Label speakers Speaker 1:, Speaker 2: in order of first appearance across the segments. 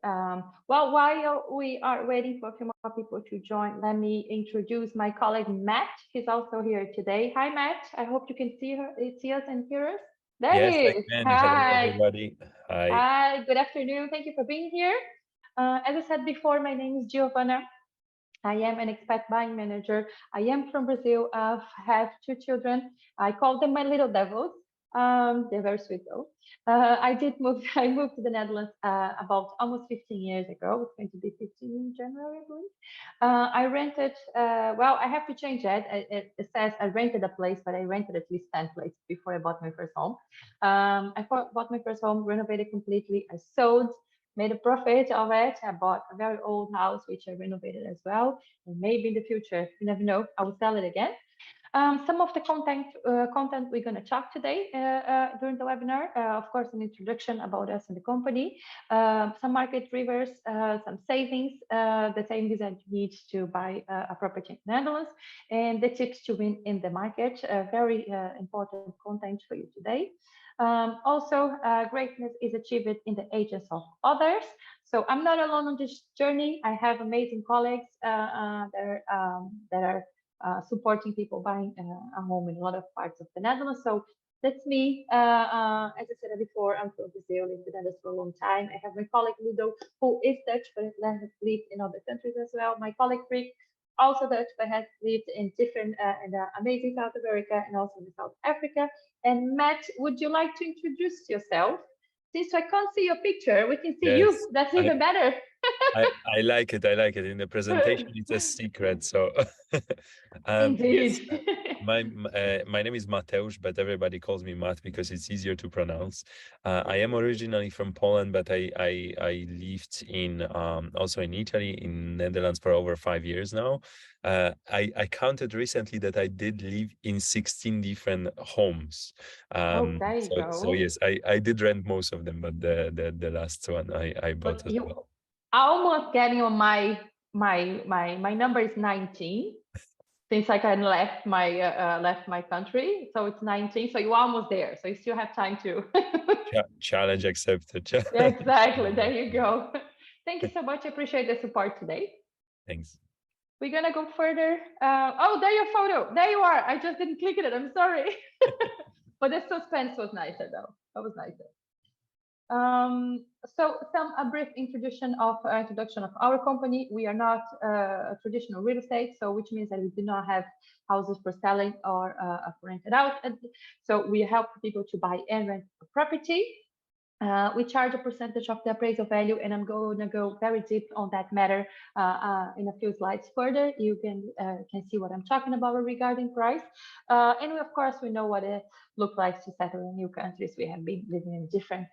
Speaker 1: Well, while we are waiting for a few more people to join, let me introduce my colleague Matt. He's also here today. Hi, Matt. I hope you can see us and hear us. There he
Speaker 2: Yes, I
Speaker 1: is.
Speaker 2: can. Hello,
Speaker 1: Hi.
Speaker 2: everybody. Hi.
Speaker 1: Hi. Good afternoon. Thank you for being here. As I said before, my name is Diovana. I am an expat buying manager. I am from Brazil. I have two children. I call them my little devils. They're very sweet though. I did move. I moved to the Netherlands about almost 15 years ago. It's going to be 15 in January, I believe. I rented. Well, I have to change that. It says I rented a place, but I rented at least 10 places before I bought my first home. Bought my first home, renovated completely. I sold, made a profit of it. I bought a very old house, which I renovated as well. And maybe in the future, you never know, I will sell it again. Some of the content we're going to talk today during the webinar, of course, an introduction about us and the company, some market drivers, some savings, the savings that you need to buy a property in the Netherlands, and the tips to win in the market. Very important content for you today. Also, greatness is achieved in the agents of others. So I'm not alone on this journey. I have amazing colleagues that are supporting people buying a home in a lot of parts of the Netherlands. So that's me. As I said before, I'm from Brazil, lived in the Netherlands for a long time. I have my colleague Ludo, who is Dutch, but has lived in other countries as well. My colleague Rick, also Dutch, but has lived in different, in amazing South America and also in South Africa. And Matt, would you like to introduce yourself? Since I can't see your picture, we can see
Speaker 2: Yes,
Speaker 1: you. That's
Speaker 2: I,
Speaker 1: even better.
Speaker 2: I like it. I like it. In the presentation, it's a secret. So, yes,
Speaker 1: Indeed.
Speaker 2: my name is Mateusz, but everybody calls me Matt because it's easier to pronounce. I am originally from Poland, but I lived in also in Italy, in Netherlands for over 5 years now. I counted recently that I did live in 16 different homes.
Speaker 1: Oh, there you
Speaker 2: So
Speaker 1: go.
Speaker 2: yes, I did rent most of them, but the last one I bought
Speaker 1: But
Speaker 2: as
Speaker 1: you
Speaker 2: well.
Speaker 1: almost getting on my number is 19 since I kind of left my country, so it's 19. So you're almost there. So you still have time to.
Speaker 2: Challenge accepted.
Speaker 1: Exactly. There you go. Thank you so much. I appreciate the support today.
Speaker 2: Thanks.
Speaker 1: We're gonna go further. Oh, there your photo. There you are. I just didn't click it. I'm sorry. But the suspense was nicer though. That was nicer. So a brief introduction of our company. We are not a traditional real estate, so which means that we do not have houses for selling or for rented out. So we help people to buy and rent a property. We charge a percentage of the appraisal value, and I'm going to go very deep on that matter in a few slides further. You can see what I'm talking about regarding price. And we, of course, we know what it looks like to settle in new countries. We have been living in different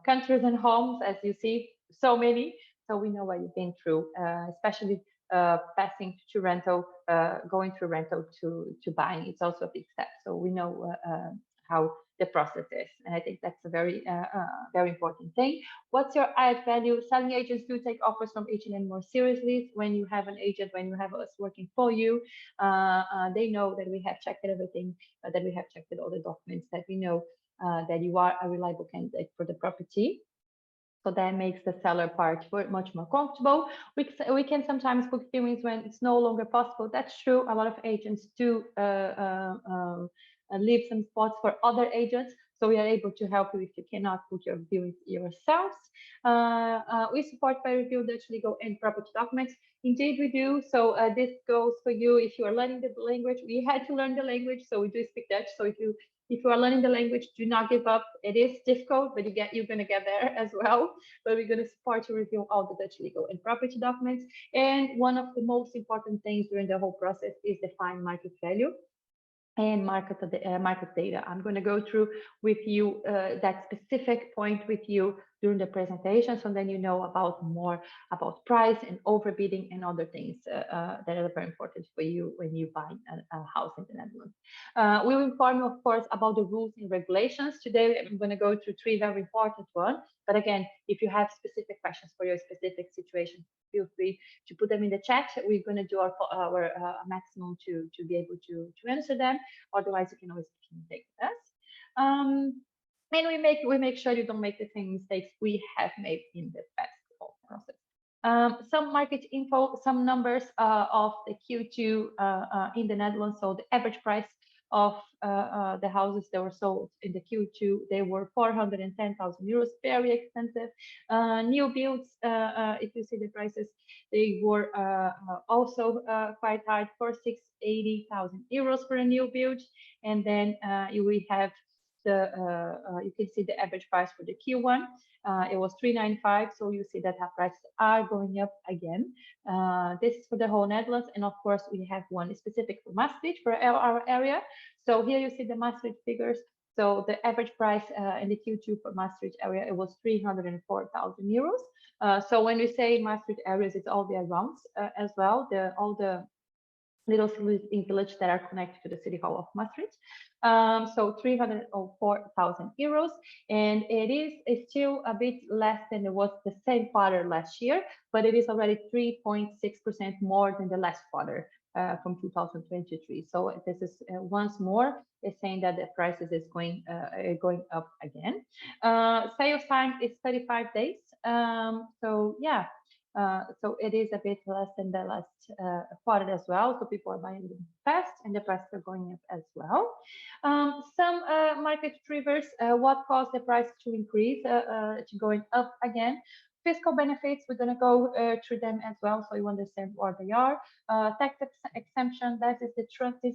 Speaker 1: countries and homes, as you see, so many. So we know what you've been through, especially passing to rental, going through rental to buying. It's also a big step. So we know how the process is. And I think that's a very important thing. What's your added value? Selling agents do take offers from agent more seriously. When you have an agent, when you have us working for you, they know that we have checked everything, that we have checked all the documents, that we know that you are a reliable candidate for the property. So that makes the seller part much more comfortable. We can sometimes book viewings when it's no longer possible. That's true. A lot of agents do leave some spots for other agents. So we are able to help you if you cannot book your viewings yourselves. We support peer review Dutch legal and property documents. Indeed, we do. So this goes for you if you are learning the language. We had to learn the language, so we do speak Dutch. So if you are learning the language, do not give up. It is difficult, but you're going to get there as well. But we're going to support you review all the Dutch legal and property documents. And one of the most important things during the whole process is define market value and market data. I'm going to go through with you that specific point with you during the presentation, so then you know more about price and overbidding and other things that are very important for you when you buy a house in the Netherlands. We will inform you, of course, about the rules and regulations. Today, I'm going to go through 3 very important ones. But again, if you have specific questions for your specific situation, feel free to put them in the chat. We're going to do our maximum to be able to answer them. Otherwise, you can always communicate with us. And we make sure you don't make the same mistakes we have made in the past. process. Some market info, some numbers of the Q2 in the Netherlands. So the average price of the houses that were sold in the Q2, they were 410,000 euros, very expensive. New builds, if you see the prices, they were also quite high, for 680,000 euros for a new build. And then we have you can see the average price for the Q1. It was 395, so you see that our prices are going up again. This is for the whole Netherlands, and of course we have one specific for Maastricht for our area. So here you see the Maastricht figures. So the average price in the Q2 for Maastricht area, it was 304,000 euros. So when we say Maastricht areas, it's all the arounds as well, all the little villages that are connected to the city hall of Maastricht. So 304,000 euros, and it is still a bit less than it was the same quarter last year, but it is already 3.6% more than the last quarter from 2023. So this is once more is saying that the prices is going up again. Sales time is 35 days. So yeah. So it is a bit less than the last quarter as well. So people are buying them fast, and the prices are going up as well. Some market drivers, what caused the price to increase, to going up again. Fiscal benefits, we're going to go through them as well, so you understand what they are. Tax exemption, this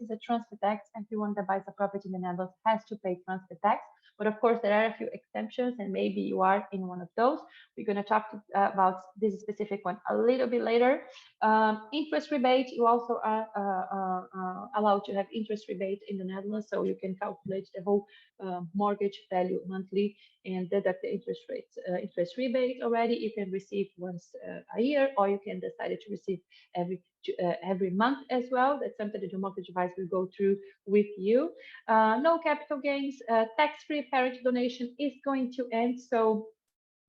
Speaker 1: is a transfer tax. Everyone that buys a property in the Netherlands has to pay transfer tax. But of course, there are a few exemptions, and maybe you are in one of those. We're going to talk about this specific one a little bit later. Interest rebate, you also are allowed to have interest rebate in the Netherlands, so you can calculate the whole mortgage value monthly and deduct the interest rebate already. You can receive once a year, or you can decide to receive every month as well. That's something that your mortgage advisor will go through with you. No capital gains, tax-free parent donation is going to end. So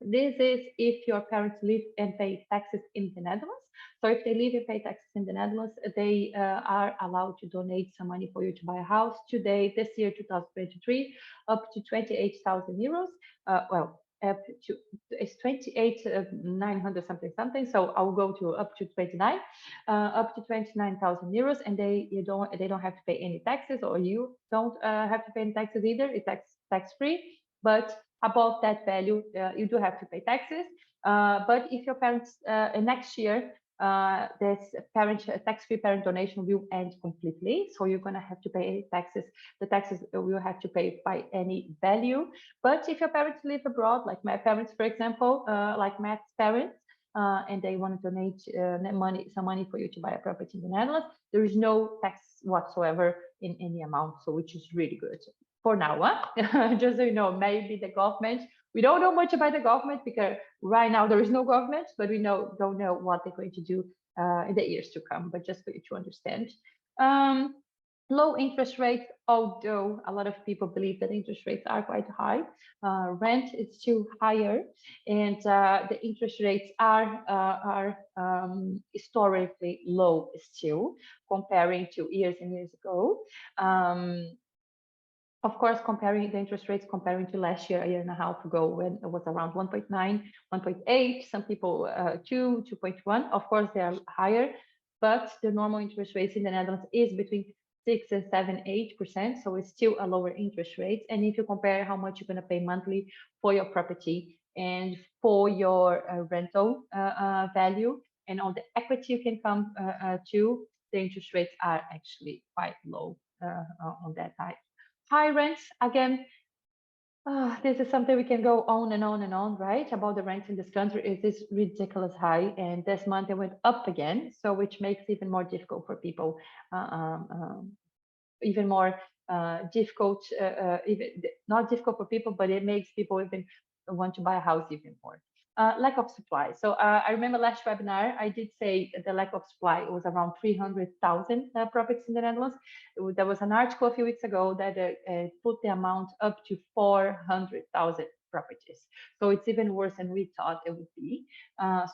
Speaker 1: this is if your parents live and pay taxes in the Netherlands. So if they live and pay taxes in the Netherlands, they are allowed to donate some money for you to buy a house. Today, this year, 2023, up to 28,000 euros. Well, it's 28,900 something. So I'll go to up to 29,000 euros, and they don't have to pay any taxes, or you don't have to pay any taxes either. It's tax free, but above that value, you do have to pay taxes. But if your parents next year, this tax-free parent donation will end completely, so you're gonna have to pay taxes. The taxes will have to pay by any value. But if your parents live abroad, like my parents, for example, like Matt's parents, and they want to donate some money for you to buy a property in the Netherlands, there is no tax whatsoever in any amount, so which is really good for now. Just so you know, maybe the government, we don't know much about the government because right now there is no government, but we don't know what they're going to do in the years to come, but just for you to understand. Low interest rates, although a lot of people believe that interest rates are quite high, rent is still higher, and the interest rates are historically low still, comparing to years and years ago. Of course, comparing the interest rates, comparing to last year, a year and a half ago, when it was around 1.9, 1.8, some people 2, 2.1. Of course, they are higher, but the normal interest rates in the Netherlands is between 6 and 7, 8%. So it's still a lower interest rate. And if you compare how much you're going to pay monthly for your property and for your rental value, and on the equity you can come to, the interest rates are actually quite low on that side. High rents, again, this is something we can go on and on and on, right? About the rents in this country. It is ridiculous high, and this month it went up again, so which makes it even more difficult for people, even more difficult, even not difficult for people, but it makes people even want to buy a house even more. Lack of supply. So I remember last webinar, I did say the lack of supply was around 300,000 properties in the Netherlands. There was an article a few weeks ago that put the amount up to 400,000 properties. So it's even worse than we thought it would be.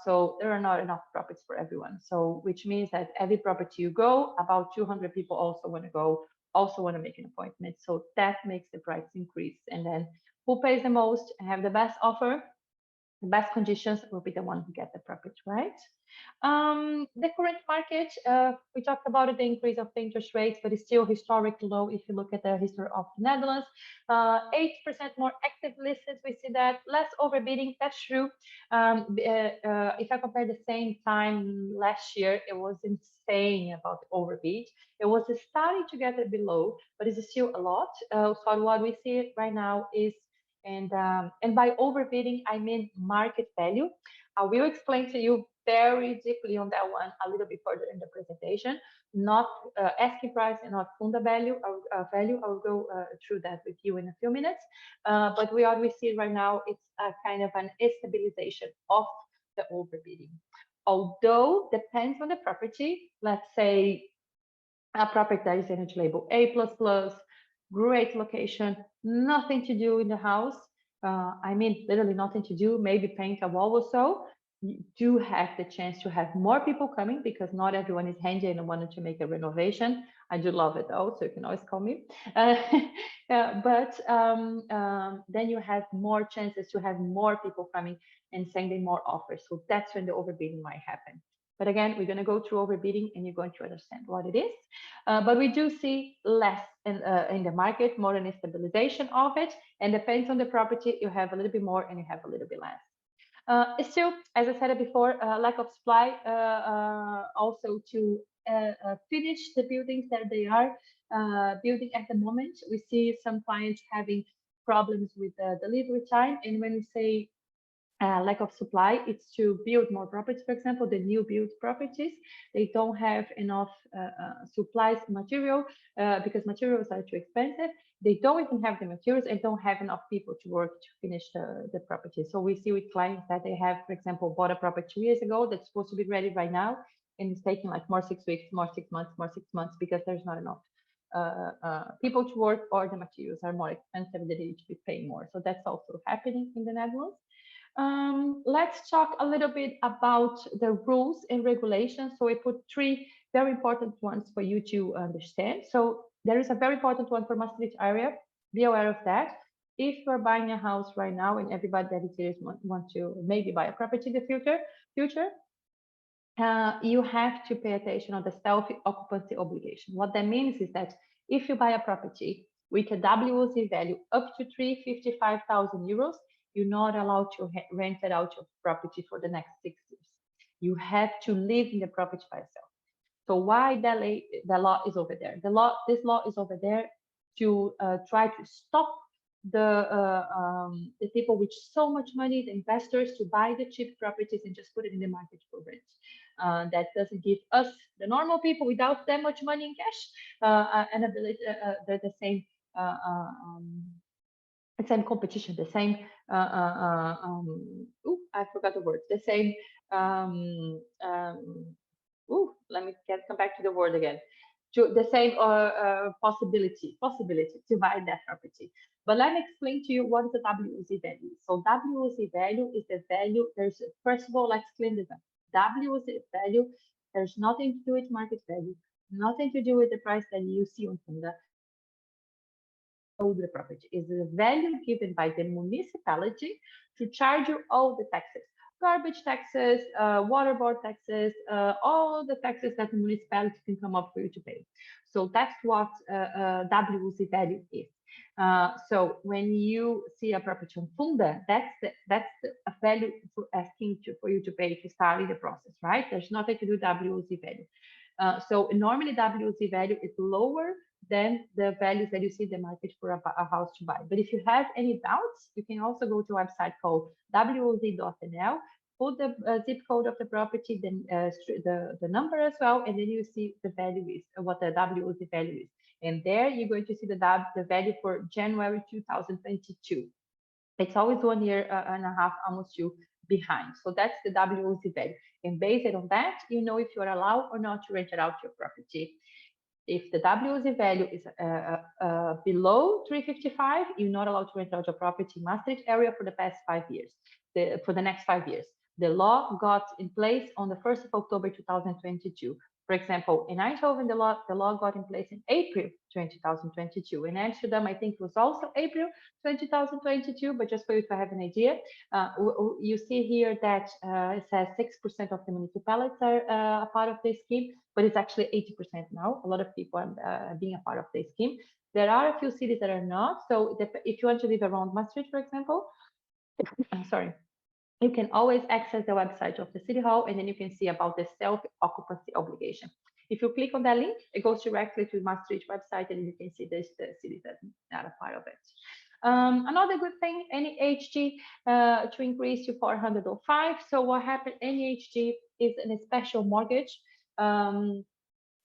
Speaker 1: So there are not enough properties for everyone. So which means that every property you go, about 200 people also want to go, also want to make an appointment. So that makes the price increase. And then who pays the most and have the best offer? the best conditions will be the one who get the property, right? The current market, we talked about it, the increase of the interest rates, but it's still historically low if you look at the history of the Netherlands. 8% more active listings, we see that. Less overbidding, that's true. If I compare the same time last year, it was insane about the overbid. It was starting to get a bit low, but it's still a lot. So what we see right now is, and by overbidding, I mean market value. I will explain to you very deeply on that one a little bit further in the presentation. Not asking price and not funda value. Value. I will go through that with you in a few minutes. But what we see right now, it's a kind of an stabilization of the overbidding. Although depends on the property. Let's say a property that is energy label A++, great location, nothing to do in the house. I mean, literally nothing to do, maybe paint a wall or so. You do have the chance to have more people coming because not everyone is handy and wanted to make a renovation. I do love it though, so you can always call me. But then you have more chances to have more people coming and sending more offers. So that's when the overbidding might happen. But again, we're going to go through overbidding and you're going to understand what it is. But we do see less in the market, more in a stabilization of it. And depends on the property, you have a little bit more and you have a little bit less. Still, as I said before, lack of supply, also to finish the buildings that they are building at the moment. We see some clients having problems with the delivery time. And when we say lack of supply, it's to build more properties. For example, the new build properties, they don't have enough supplies, material, because materials are too expensive. They don't even have the materials and don't have enough people to work to finish the property. So we see with clients that they have, for example, bought a property 2 years ago that's supposed to be ready right now, and it's taking like more 6 weeks, more 6 months, more 6 months because there's not enough people to work, or the materials are more expensive, they need to be paying more. So that's also happening in the Netherlands. Let's talk a little bit about the rules and regulations. So we put 3 very important ones for you to understand. So there is a very important one for Maastricht area. Be aware of that. If you're buying a house right now, and everybody that is serious want to maybe buy a property in the future, you have to pay attention on the self-occupancy obligation. What that means is that if you buy a property with a WOZ value up to 355,000 euros, you're not allowed to rent it out your property for the next 6 years. You have to live in the property by yourself. So why the law is over there? This law is over there to try to stop the people with so much money, the investors, to buy the cheap properties and just put it in the market for rent. That doesn't give us, the normal people without that much money in cash, an ability, the same competition, the same, I forgot the word, the same, let me come back to the word again, to the same possibility to buy that property. But let me explain to you what is the WOZ value. So WOZ value is the value, first of all, let's clean this up. WOZ value, there's nothing to do with market value, nothing to do with the price that you see on Funda. The property is the value given by the municipality to charge you all the taxes, garbage taxes, water board taxes, all the taxes that the municipality can come up for you to pay. So that's what WOZ value is. So when you see a property on Funda, that's a value for asking for you to pay to start the process, right? There's nothing to do with WOZ value. So normally WOZ value is lower than the values that you see in the market for a house to buy. But if you have any doubts, you can also go to a website called woz.nl, put the zip code of the property, then the number as well, and then you see the value is, what the WOZ value is. And there you're going to see the value for January 2022. It's always 1 year and a half, almost 2 behind. So that's the WOZ value. And based on that, you know if you're allowed or not to rent it out your property. If the WOZ value is below 355, you're not allowed to rent out your property in Maastricht area for the past 5 years, for the next 5 years. The law got in place on the 1st of October 2022. For example, in Eindhoven, the law got in place in April 2022. In Amsterdam, I think it was also April 2022, but just for you to have an idea, you see here that it says 6% of the municipalities are a part of this scheme, but it's actually 80% now. A lot of people are being a part of this scheme. There are a few cities that are not. So if you want to live around Maastricht, for example, sorry, you can always access the website of the City Hall, and then you can see about the self-occupancy obligation. If you click on that link, it goes directly to Maastricht website, and you can see the cities that are a part of it. Another good thing, NHG to increase to 405. So what happened? NHG is a special mortgage.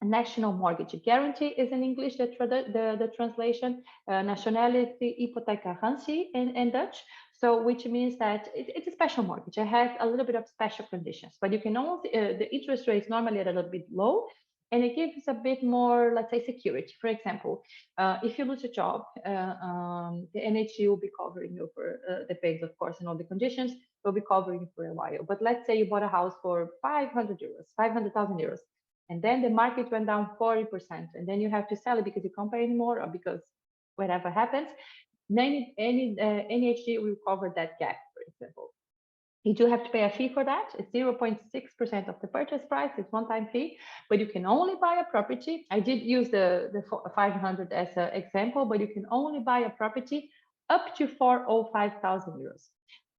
Speaker 1: National mortgage guarantee is in English, the translation, nationality hypotheekgarantie in Dutch. So which means that it's a special mortgage. It has a little bit of special conditions, but you can only, the interest rate is normally a little bit low, and it gives a bit more, let's say, security. For example, if you lose a job, the NHG will be covering you for, depends of course on all the conditions, will be covering you for a while. But let's say you bought a house for 500 euros, 500,000 euros. And then the market went down 40%, and then you have to sell it because you can't pay anymore, or because whatever happens. Then NHG will cover that gap, for example. You do have to pay a fee for that. It's 0.6% of the purchase price. It's one-time fee, but you can only buy a property. I did use the 500 as an example, but you can only buy a property up to 405,000 euros.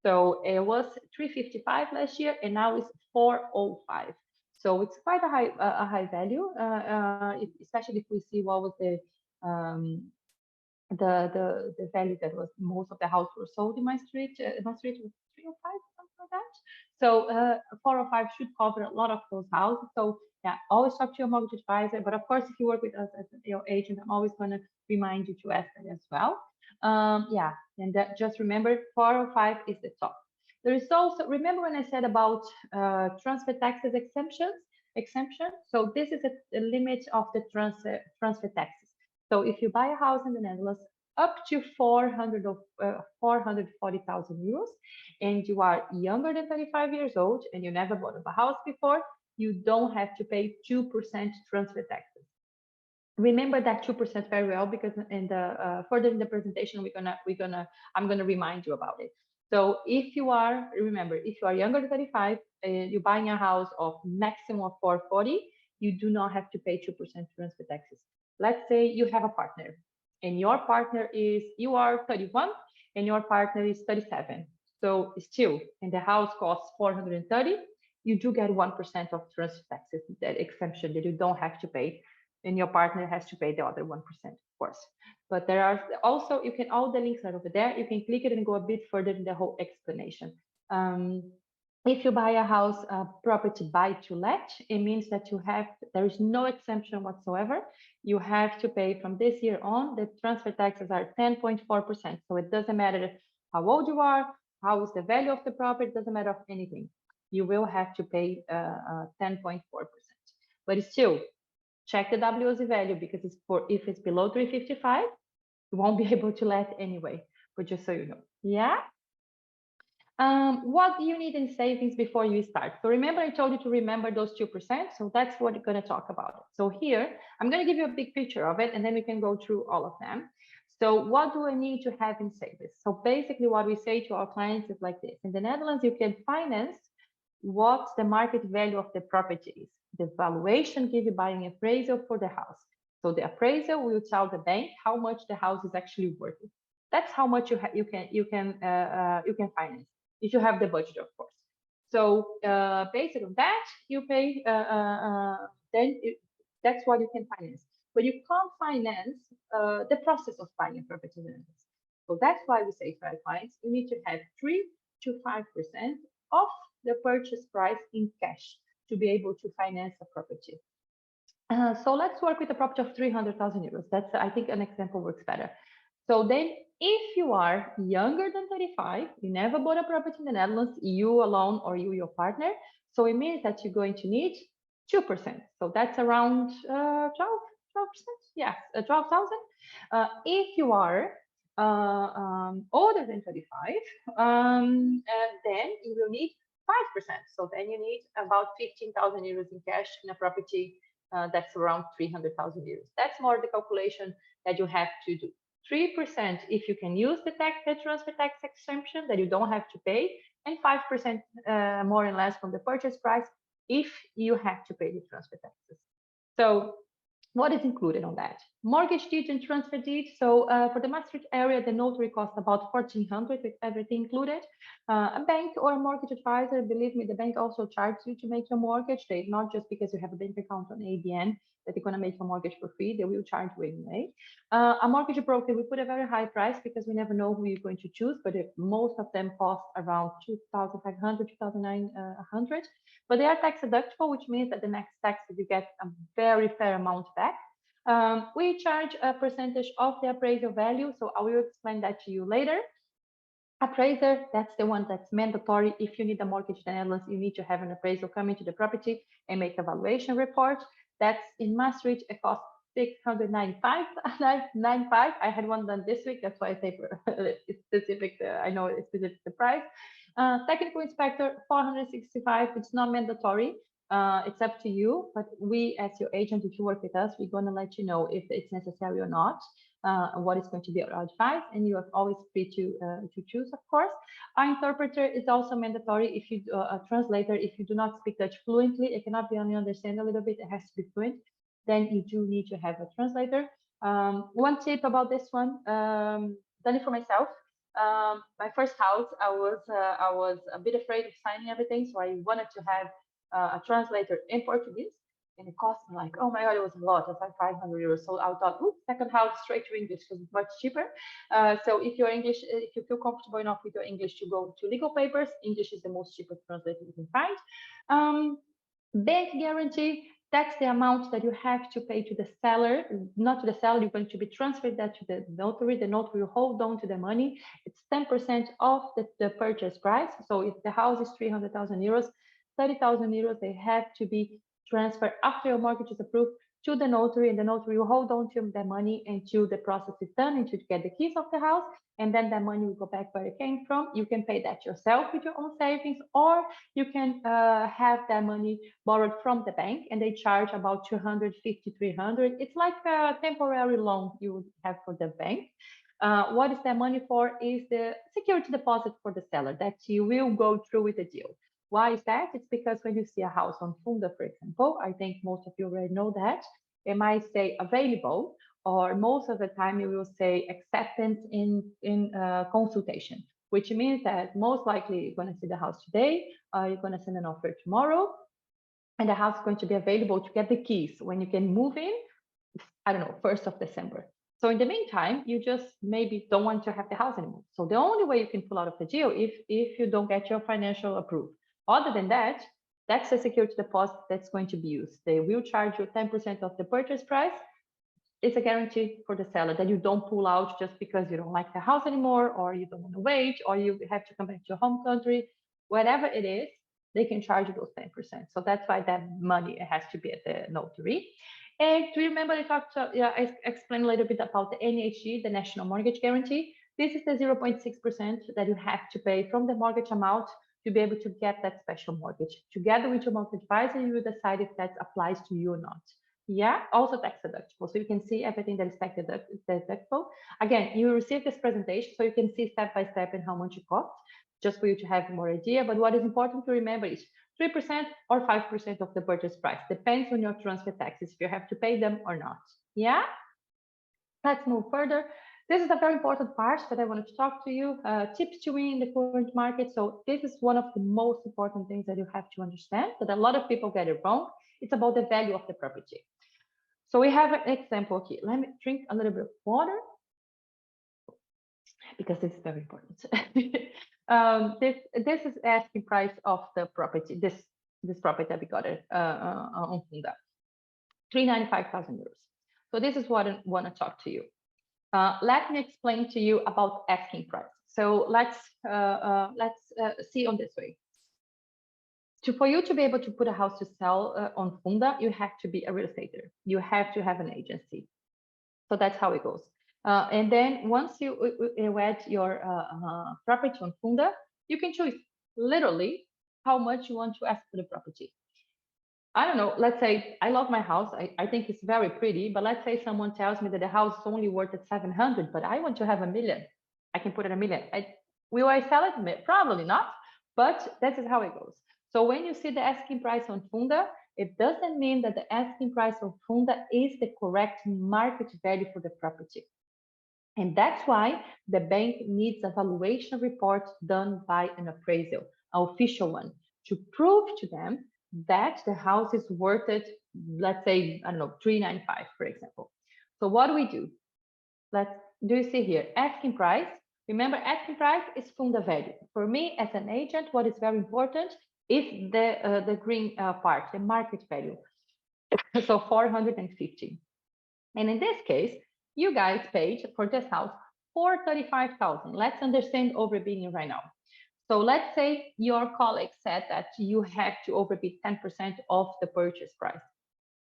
Speaker 1: So it was 355 last year, and now it's 405. So it's quite a high value, especially if we see what was the value that was most of the houses were sold in Maastricht. Maastricht was 305, something like that. So 405 should cover a lot of those houses. So yeah, always talk to your mortgage advisor. But of course, if you work with us as your agent, I'm always going to remind you to ask that as well. Yeah, and just remember 405 is the top. There is also, remember when I said about transfer taxes exemption? So this is a limit of the transfer taxes. So if you buy a house in the Netherlands up to 440,000 euros, and you are younger than 35 years old, and you never bought a house before, you don't have to pay 2% transfer taxes. Remember that 2% very well, because in the further in the presentation, I'm gonna remind you about it. So if you are, remember, if you are younger than 35, you're buying a house of maximum of 440, you do not have to pay 2% transfer taxes. Let's say you have a partner, and your partner is, you are 31, and your partner is 37. So still, and the house costs 430, you do get 1% of transfer taxes, that exemption that you don't have to pay, and your partner has to pay the other 1%, of course. But there are also, you can, all the links are over there. You can click it and go a bit further in the whole explanation. If you buy a house property buy to let, it means that you have, there is no exemption whatsoever. You have to pay from this year on, the transfer taxes are 10.4%. So it doesn't matter how old you are, how is the value of the property, it doesn't matter of anything. You will have to pay 10.4%. But still, check the WOZ value, because it's for, if it's below 355, you won't be able to let anyway, but just so you know. Yeah. What do you need in savings before you start? So remember, I told you to remember those 2%. So that's what we're going to talk about. So here, I'm going to give you a big picture of it, and then we can go through all of them. So what do I need to have in savings? So basically what we say to our clients is like this. In the Netherlands, you can finance what the market value of the property is. The valuation given by an appraisal for the house. So the appraisal will tell the bank how much the house is actually worth. That's how much you can finance, if you have the budget, of course. So based on that, you pay. That's what you can finance. But you can't finance the process of buying a property. So that's why we say to our clients, you need to have 3 to 5% of the purchase price in cash to be able to finance a property. So let's work with a property of 300,000 euros. That's, I think, an example works better. So then, if you are younger than 35, you never bought a property in the Netherlands, you alone or you, your partner, so it means that you're going to need 2%. So that's around 12%, yes, 12,000. If you are older than 35, then you will need 5%. So then you need about 15,000 euros in cash in a property that's around 300,000 euros. That's more the calculation that you have to do. 3% if you can use the transfer tax exemption that you don't have to pay, and 5% more or less from the purchase price if you have to pay the transfer taxes. So what is included on that? Mortgage deed and transfer deed. So for the Maastricht area, the notary costs about 1,400 with everything included. A bank or a mortgage advisor, believe me, the bank also charges you to make your mortgage. They not just because you have a bank account on ABN that they're going to make your mortgage for free. They will charge you anyway. A mortgage broker, we put a very high price because we never know who you're going to choose, but most of them cost around 2,500, 2,900. But they are tax deductible, which means that the next tax you get a very fair amount back. We charge a percentage of the appraisal value, so I will explain that to you later. Appraiser, that's the one that's mandatory. If you need a mortgage in the Netherlands, you need to have an appraisal come into the property and make a valuation report. That's in Maastricht, it costs 695. I had one done this week, that's why I say it's specific. I know it's specific the price. Technical inspector, 465. It's not mandatory. It's up to you, but we as your agent, if you work with us, we're going to let you know if it's necessary or not, what is going to be our advice, and you are always free to choose, of course. Our interpreter is also mandatory. If you a translator, if you do not speak Dutch fluently, it cannot be only understand a little bit, it has to be fluent, then you do need to have a translator. One tip about this one, done it for myself. My first house, I was a bit afraid of signing everything, so I wanted to have a translator in Portuguese, and it cost me like, oh my god, it was a lot. It was like 500 euros. So I thought, ooh, second house straight to English because it's much cheaper. So if you're English, if you feel comfortable enough with your English to go to legal papers, English is the most cheapest translator you can find. Bank guarantee. That's the amount that you have to pay to the seller, not to the seller. You're going to be transferred that to the notary. The notary will hold on to the money. It's 10% of the purchase price. So if the house is 300,000 euros, 30,000 euros, they have to be transferred after your mortgage is approved to the notary, and the notary will hold on to the money until the process is done and to get the keys of the house, and then that money will go back where it came from. You can pay that yourself with your own savings, or you can have that money borrowed from the bank, and they charge about 250, 300. It's like a temporary loan you would have for the bank. What is that money for? Is the security deposit for the seller that you will go through with the deal. Why is that? It's because when you see a house on Funda, for example, I think most of you already know that, it might say available, or most of the time you will say acceptance in consultation, which means that most likely you're going to see the house today, you're going to send an offer tomorrow, and the house is going to be available to get the keys when you can move in, I don't know, 1st of December. So in the meantime, you just maybe don't want to have the house anymore. So the only way you can pull out of the deal if you don't get your financial approved. Other than that, that's a security deposit that's going to be used. They will charge you 10% of the purchase price. It's a guarantee for the seller that you don't pull out just because you don't like the house anymore, or you don't want to wait, or you have to come back to your home country. Whatever it is, they can charge you those 10%. So that's why that money has to be at the notary. And do you remember I explained a little bit about the NHG, the National Mortgage Guarantee? This is the 0.6% that you have to pay from the mortgage amount to be able to get that special mortgage. Together with your mortgage advisor, you will decide if that applies to you or not. Yeah, also tax deductible. So you can see everything that is tax deductible. Again, you will receive this presentation so you can see step by step and how much it costs, just for you to have more idea. But what is important to remember is 3% or 5% of the purchase price. Depends on your transfer taxes, if you have to pay them or not. Yeah? Let's move further. This is a very important part that I wanted to talk to you. Tips to win in the current market. So this is one of the most important things that you have to understand, that a lot of people get it wrong. It's about the value of the property. So we have an example here. Let me drink a little bit of water because this is very important. This is asking price of the property. This property that we got it on Funda, 395,000 euros. So this is what I want to talk to you. Let me explain to you about asking price. So let's see on this way. For you to be able to put a house to sell on Funda, you have to be a real estater. You have to have an agency. So that's how it goes. And then once you add your property on Funda, you can choose literally how much you want to ask for the property. I don't know, let's say I love my house. I think it's very pretty, but let's say someone tells me that the house is only worth at 700, but I want to have 1 million. I can put it 1 million. Will I sell it? Probably not, but that is how it goes. So when you see the asking price on Funda, it doesn't mean that the asking price of Funda is the correct market value for the property. And that's why the bank needs a valuation report done by an appraisal, an official one, to prove to them that the house is worth it, let's say, I don't know, 395, for example. So what do we do? Do you see here, asking price? Remember, asking price is Funda value. For me, as an agent, what is very important is the green part, the market value. So 450. And in this case, you guys paid for this house 435,000. Let's understand overbidding right now. So let's say your colleague said that you have to overbid 10% of the purchase price.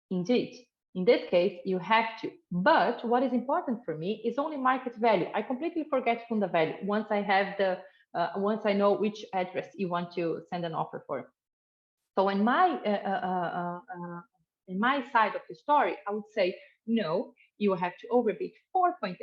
Speaker 1: Indeed, in this case, you have to. But what is important for me is only market value. I completely forget Funda value once I have once I know which address you want to send an offer for. So in my side of the story, I would say no, you have to overbid 4.8%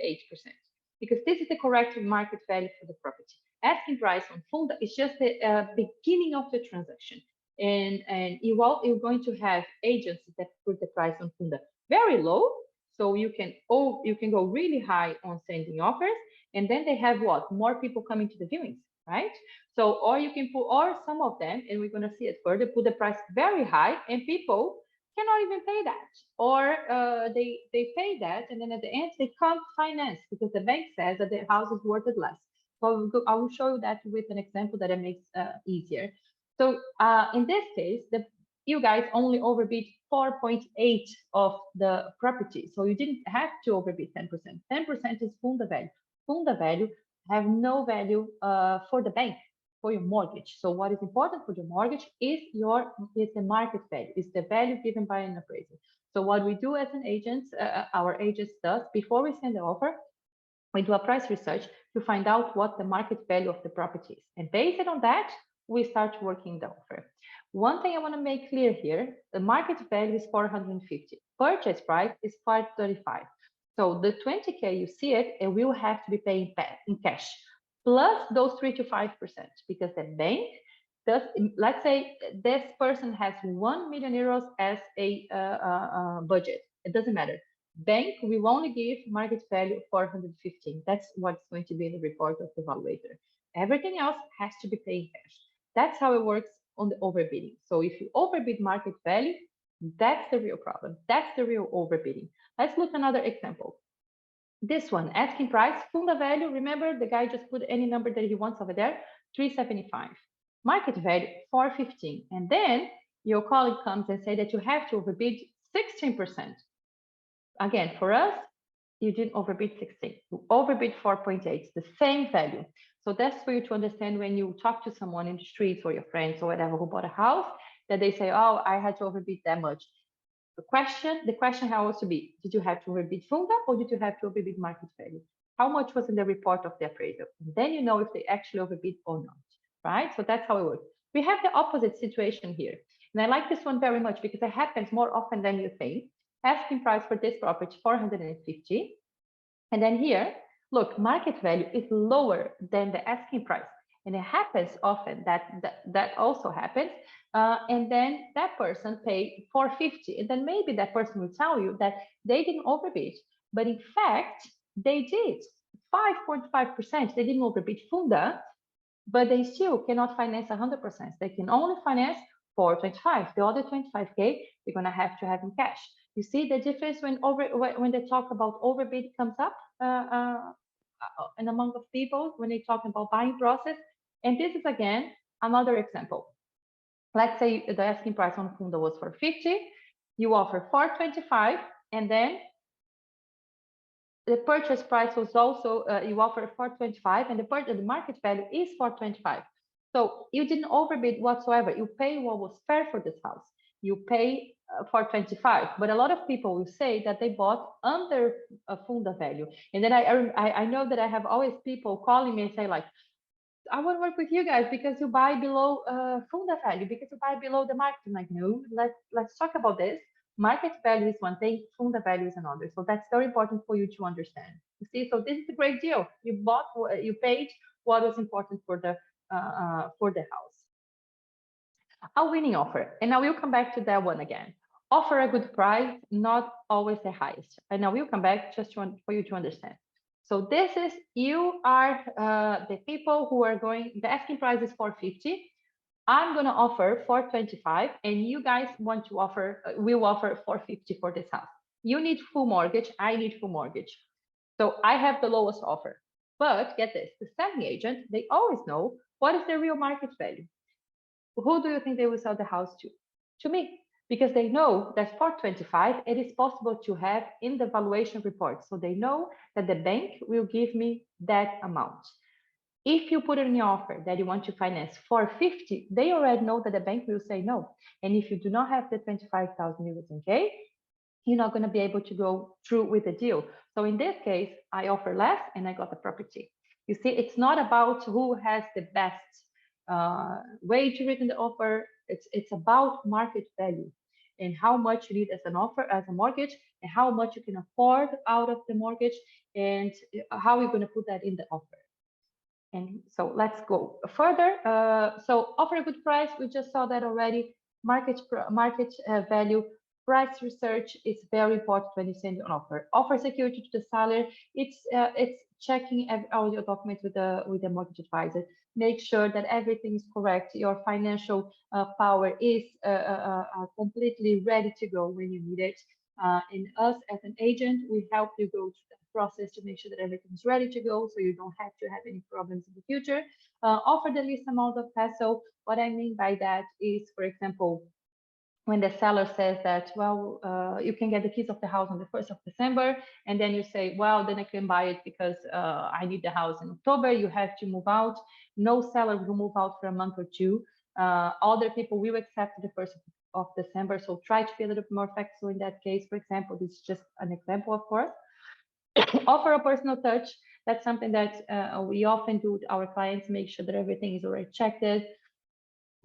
Speaker 1: because this is the correct market value for the property. Asking price on Funda is just the beginning of the transaction. And you're going to have agents that put the price on Funda very low, so you can go really high on sending offers, and then they have what? More people coming to the viewings, right? So, or you can put, or some of them, and we're going to see it further, put the price very high, and people cannot even pay that, or they pay that, and then at the end they can't finance because the bank says that the house is worth it less. So I will show you that with an example that it makes easier. So in this case, you guys only overbid 4.8 of the property, so you didn't have to overbid 10%. 10% is Funda value. Funda value have no value for the bank, for your mortgage. So what is important for the mortgage is the market value, is the value given by an appraiser. So what we do as an agent, our agents does, before we send the offer, we do a price research to find out what the market value of the property is. And based on that, we start working the offer. One thing I want to make clear here, the market value is 450. Purchase price is 535. So the 20K, you see it, it will have to be paid back in cash, plus those 3 to 5%, because the bank does, let's say this person has 1 million euros as a budget. It doesn't matter. Bank will only give market value 415. That's what's going to be in the report of the evaluator. Everything else has to be paid cash. That's how it works on the overbidding. So if you overbid market value, that's the real problem. That's the real overbidding. Let's look at another example. This one, asking price, Funda value. Remember, the guy just put any number that he wants over there, 375. Market value, 415. And then your colleague comes and say that you have to overbid 16%. Again, for us, you didn't overbid 16. You overbid 4.8. It's the same value. So that's for you to understand when you talk to someone in the streets or your friends or whatever who bought a house, that they say, oh, I had to overbid that much. The question has to be, did you have to overbid Funda or did you have to overbid market value? How much was in the report of the appraisal? And then you know if they actually overbid or not, right? So that's how it works. We have the opposite situation here. And I like this one very much because it happens more often than you think. Asking price for this property, 450. And then here, look, market value is lower than the asking price. And it happens often that also happens. And then that person paid 450. And then maybe that person will tell you that they didn't overbid. But in fact, they did 5.5%. They didn't overbid Funda, but they still cannot finance 100%. They can only finance 425. The other 25K, they're going to have in cash. You see the difference when they talk about overbid comes up and among the people when they talk about buying process. And this is again another example. Let's say the asking price on Funda was 450, you offer 425, and then the purchase price was also you offer 425, and the market value is 425. So you didn't overbid whatsoever. You pay what was fair for this house. You pay 425, but a lot of people will say that they bought under a Funda value. And then I know that I have always people calling me and say like, I want to work with you guys because you buy below funda value, because you buy below the market. I'm like, no, let's talk about this. Market value is one thing, funda value is another. So that's very important for you to understand. You see, so this is a great deal. You bought, you paid what was important for the house. A winning offer, and I will come back to that one again. Offer a good price, not always the highest. And I will come back just for you to understand. So this is, you are the people who are going, the asking price is 450. I'm going to offer 425, and you guys want to offer, will offer 450 for this house. You need full mortgage. I need full mortgage. So I have the lowest offer. But get this, the selling agent, they always know what is the real market value. Who do you think they will sell the house to? To me, because they know that for 25, it is possible to have in the valuation report. So they know that the bank will give me that amount. If you put in your offer that you want to finance 450, they already know that the bank will say no. And if you do not have the 25,000 euros in K, you're not going to be able to go through with the deal. So in this case, I offer less and I got the property. You see, it's not about who has the best way to written the offer. It's about market value and how much you need as an offer, as a mortgage, and how much you can afford out of the mortgage, and how you're going to put that in the offer. And so let's go further. So offer a good price. We just saw that already. Market value. Price research is very important when you send an offer. Offer security to the seller. It's checking all your documents with the mortgage advisor. Make sure that everything is correct. Your financial power is completely ready to go when you need it. And us as an agent, we help you go through that process to make sure that everything is ready to go, so you don't have to have any problems in the future. Offer the least amount of hassle. What I mean by that is, for example, when the seller says that, well, you can get the keys of the house on the 1st of December, and then you say, well, then I can buy it because I need the house in October, you have to move out. No seller will move out for a month or two. Other people will accept the 1st of December, so try to be a little bit more flexible in that case. For example, this is just an example, of course. Offer a personal touch. That's something that we often do with our clients, make sure that everything is already checked.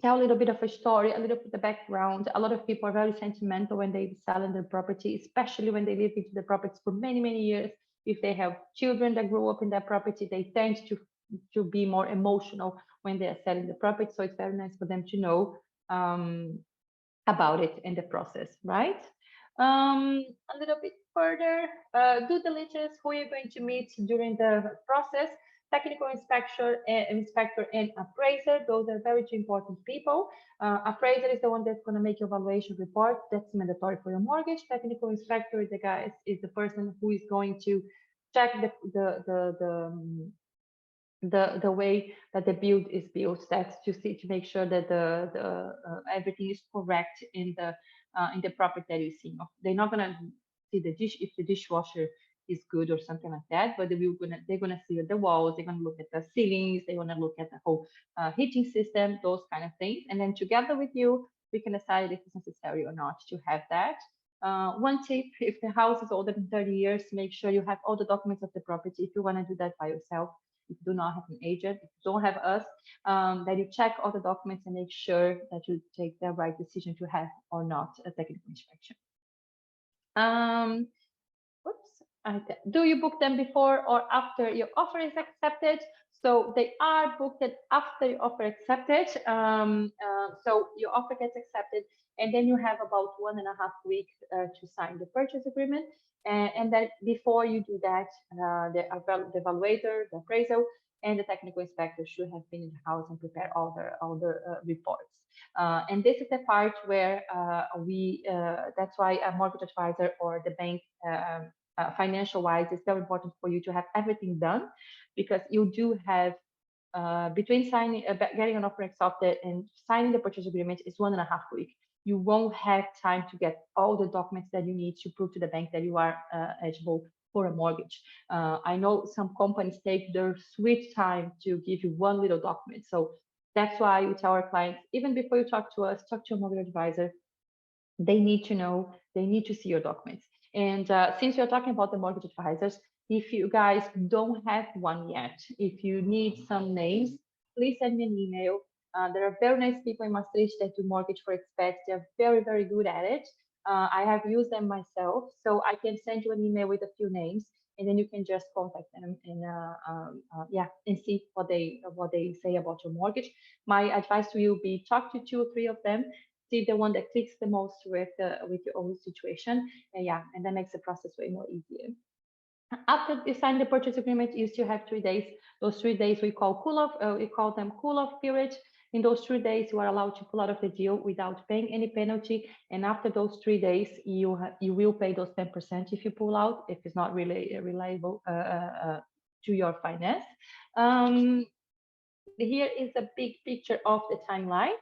Speaker 1: Tell a little bit of a story, a little bit of the background. A lot of people are very sentimental when they sell in their property, especially when they live into the properties for many, many years. If they have children that grew up in that property, they tend to be more emotional when they are selling the property. So it's very nice for them to know about it in the process, right? A little bit further, due diligence, who you're going to meet during the process. Technical inspector and appraiser, those are very two important people. Appraiser is the one that's going to make your valuation report. That's mandatory for your mortgage. Technical inspector is the person who is going to check the way that the build is built. That's to make sure that the everything is correct in the property that you see. They're not going to see the dish if the dishwasher is good or something like that, but they're gonna see the walls, they're gonna look at the ceilings, they want to look at the whole heating system, those kind of things, and then together with you we can decide if it's necessary or not to have that. One tip: if the house is older than 30 years, make sure you have all the documents of the property. If you want to do that by yourself, if you do not have an agent, if you don't have us, that you check all the documents and make sure that you take the right decision to have or not a technical inspection. Do you book them before or after your offer is accepted? So they are booked after your offer accepted. So your offer gets accepted, and then you have about 1.5 weeks to sign the purchase agreement. And then before you do that, the evaluator, the appraisal, and the technical inspector should have been in the house and prepare all the reports. And this is the part where that's why a mortgage advisor or the bank, financial wise, it's very important for you to have everything done, because you do have between getting an offer accepted and signing the purchase agreement is 1.5 weeks. You won't have time to get all the documents that you need to prove to the bank that you are eligible for a mortgage. I know some companies take their sweet time to give you one little document. So that's why we tell our clients, even before you talk to us, talk to a mortgage advisor. They need to know, they need to see your documents. And since you're talking about the mortgage advisors, if you guys don't have one yet, if you need some names, please send me an email. There are very nice people in Maastricht that do mortgage for expats. They're very, very good at it. I have used them myself, so I can send you an email with a few names, and then you can just contact them and yeah, and see what they say about your mortgage. My advice to you would be talk to 2 or 3 of them, see the one that clicks the most with your own situation, and yeah, and that makes the process way more easier. After you sign the purchase agreement, you still have 3 days. Those 3 days we call cool off. We call them cool off period. In those 3 days, you are allowed to pull out of the deal without paying any penalty. And after those 3 days, you will pay those 10% if you pull out, if it's not really reliable to your finance. Here is a big picture of the timeline.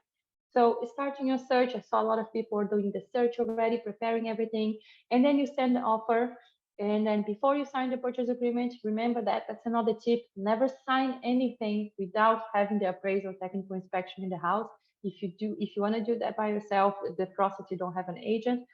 Speaker 1: So starting your search, I saw a lot of people are doing the search already, preparing everything, and then you send the offer. And then before you sign the purchase agreement, remember that that's another tip. Never sign anything without having the appraisal technical inspection in the house. If you want to do that by yourself, the process, you don't have an agent,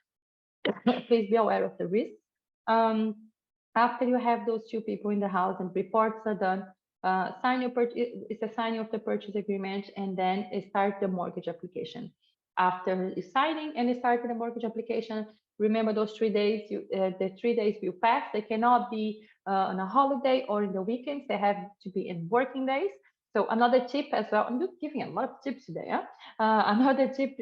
Speaker 1: please be aware of the risks. After you have those 2 people in the house and reports are done, it's a signing of the purchase agreement, and then start the mortgage application. After signing and starting the mortgage application, remember those 3 days. The 3 days will pass. They cannot be on a holiday or in the weekends. They have to be in working days. So another tip as well. I'm just giving a lot of tips today. Another tip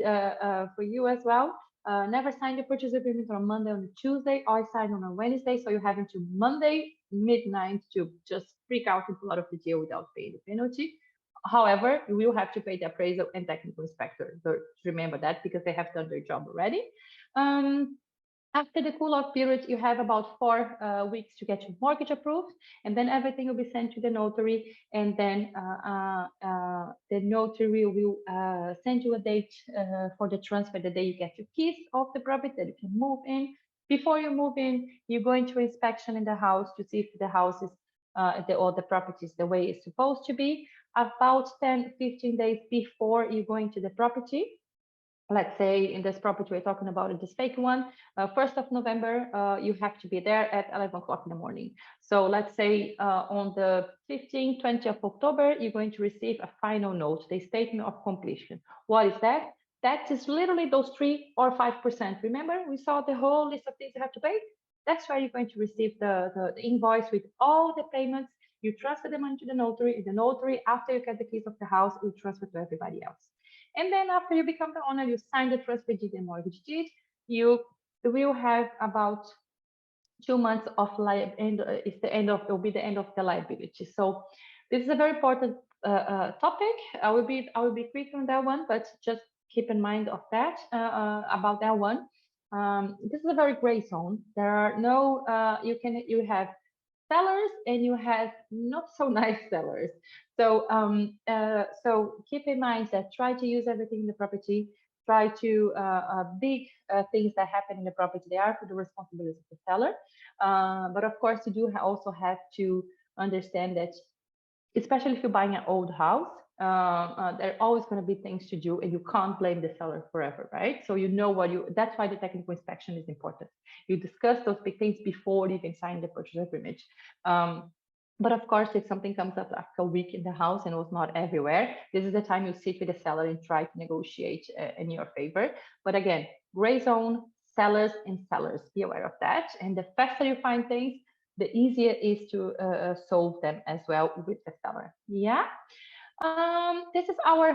Speaker 1: for you as well. Never sign the purchase agreement on Monday, on a Tuesday, or sign on a Wednesday. So you have until Monday midnight to just freak out and pull out of the deal without paying the penalty. However, you will have to pay the appraisal and technical inspector. So remember that, because they have done their job already. After the cool-off period, you have about 4 weeks to get your mortgage approved, and then everything will be sent to the notary, and then the notary will send you a date for the transfer, the day you get your keys of the property that you can move in. Before you move in, you go into inspection in the house to see if the house is or the property is the way it's supposed to be. About 10-15 days before you go into the property, let's say in this property we're talking about, in this fake one, 1st of November, you have to be there at 11 o'clock in the morning. So let's say on the 15th, 20th of October, you're going to receive a final note, the statement of completion. What is that? That is literally those 3 or 5%. Remember, we saw the whole list of things you have to pay? That's where you're going to receive the invoice with all the payments. You transfer the money to the notary. The notary, after you get the keys of the house, will transfer to everybody else. And then after you become the owner, you sign the transfer deed and mortgage deed. You will have about 2 months of it will be the end of the liability. So this is a very important topic. I will be quick on that one, but just keep in mind of that about that one. This is a very gray zone. There are no you have sellers and you have not so nice sellers. So so keep in mind that try to use everything in the property. Try to big things that happen in the property, they are for the responsibility of the seller. But of course, you do also have to understand that, especially if you're buying an old house, there are always going to be things to do, and you can't blame the seller forever, right? So you know that's why the technical inspection is important. You discuss those big things before you even sign the purchase agreement. But of course, if something comes up after a week in the house and it was not everywhere, this is the time you sit with the seller and try to negotiate in your favor. But again, gray zone, sellers and sellers, be aware of that. And the faster you find things, the easier it is to solve them as well with the seller. Yeah. This is our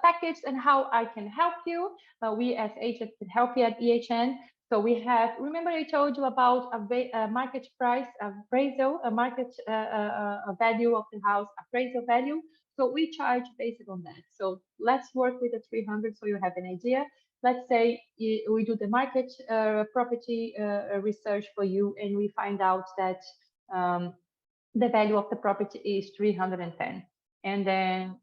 Speaker 1: package and how I can help you. We as agents can help you at EHN. So we have, remember I told you about a market price appraisal, a market value of the house, appraisal value. So we charge based on that. So let's work with the 300 so you have an idea. Let's say we do the market property research for you, and we find out that the value of the property is 310. And then,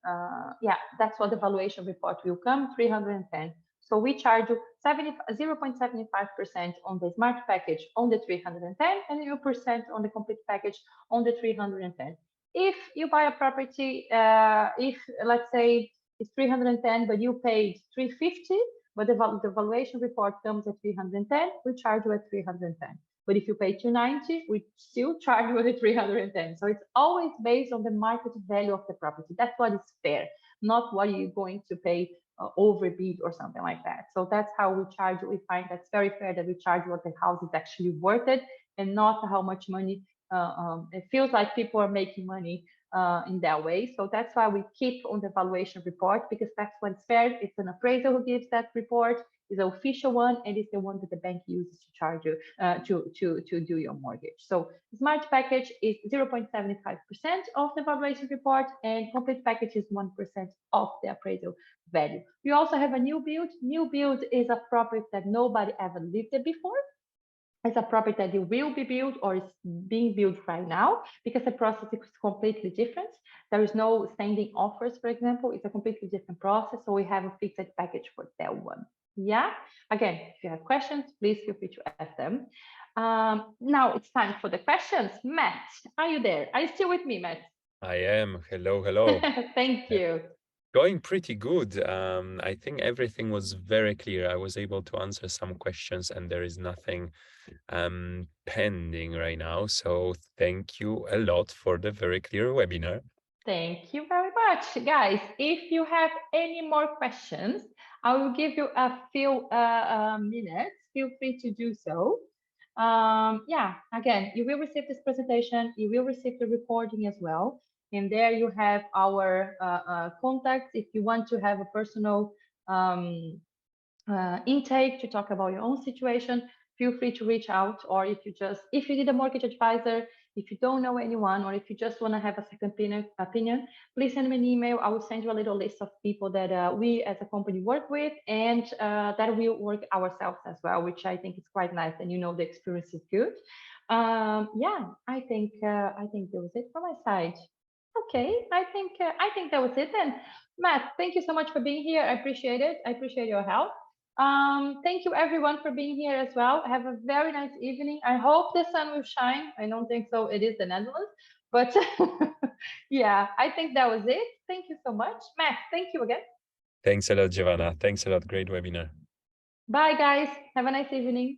Speaker 1: yeah, that's what the valuation report will come, 310. So we charge you 0.75% on the smart package on the 310 and 0% on the complete package on the 310. If you buy a property, if let's say it's 310, but you paid 350, but the valuation report comes at 310, we charge you at 310. But if you pay 290, we still charge you the 310. So it's always based on the market value of the property. That's what is fair, not what you're going to pay overbid or something like that. So that's how we charge. We find that's very fair that we charge what the house is actually worth it, and not how much money. It feels like people are making money in that way. So that's why we keep on the valuation report, because that's what's fair. It's an appraiser who gives that report. Is the official one, and it's the one that the bank uses to charge you to do your mortgage. So smart package is 0.75% of the valuation report, and complete package is 1% of the appraisal value. We also have a new build. New build is a property that nobody ever lived there before. It's a property that it will be built or is being built right now, because the process is completely different. There is no standing offers, for example. It's a completely different process. So we have a fixed package for that one. Yeah. Again, if you have questions, please feel free to ask them. Now it's time for the questions. Matt, are you there? Are you still with me, Matt?
Speaker 2: I am. Hello, hello.
Speaker 1: Thank you.
Speaker 2: Going pretty good. I think everything was very clear. I was able to answer some questions, and there is nothing pending right now. So thank you a lot for the very clear webinar.
Speaker 1: Thank you very much, guys. If you have any more questions, I will give you a few minutes. Feel free to do so. Yeah, again, you will receive this presentation. You will receive the recording as well. And there you have our contacts. If you want to have a personal intake to talk about your own situation, feel free to reach out. Or if you need a mortgage advisor, if you don't know anyone, or if you just want to have a second opinion, please send me an email. I will send you a little list of people that we as a company work with, and that we work ourselves as well, which I think is quite nice. And the experience is good. Yeah, I think that was it from my side. Okay, I think that was it then. Matt, thank you so much for being here. I appreciate it. I appreciate your help. Thank you everyone for being here as well. Have a very nice evening. I hope the sun will shine. I don't think so. It is the Netherlands, but yeah, I think that was it. Thank you so much. Matt, thank you again.
Speaker 2: Thanks a lot, Giovanna. Thanks a lot. Great webinar.
Speaker 1: Bye guys. Have a nice evening.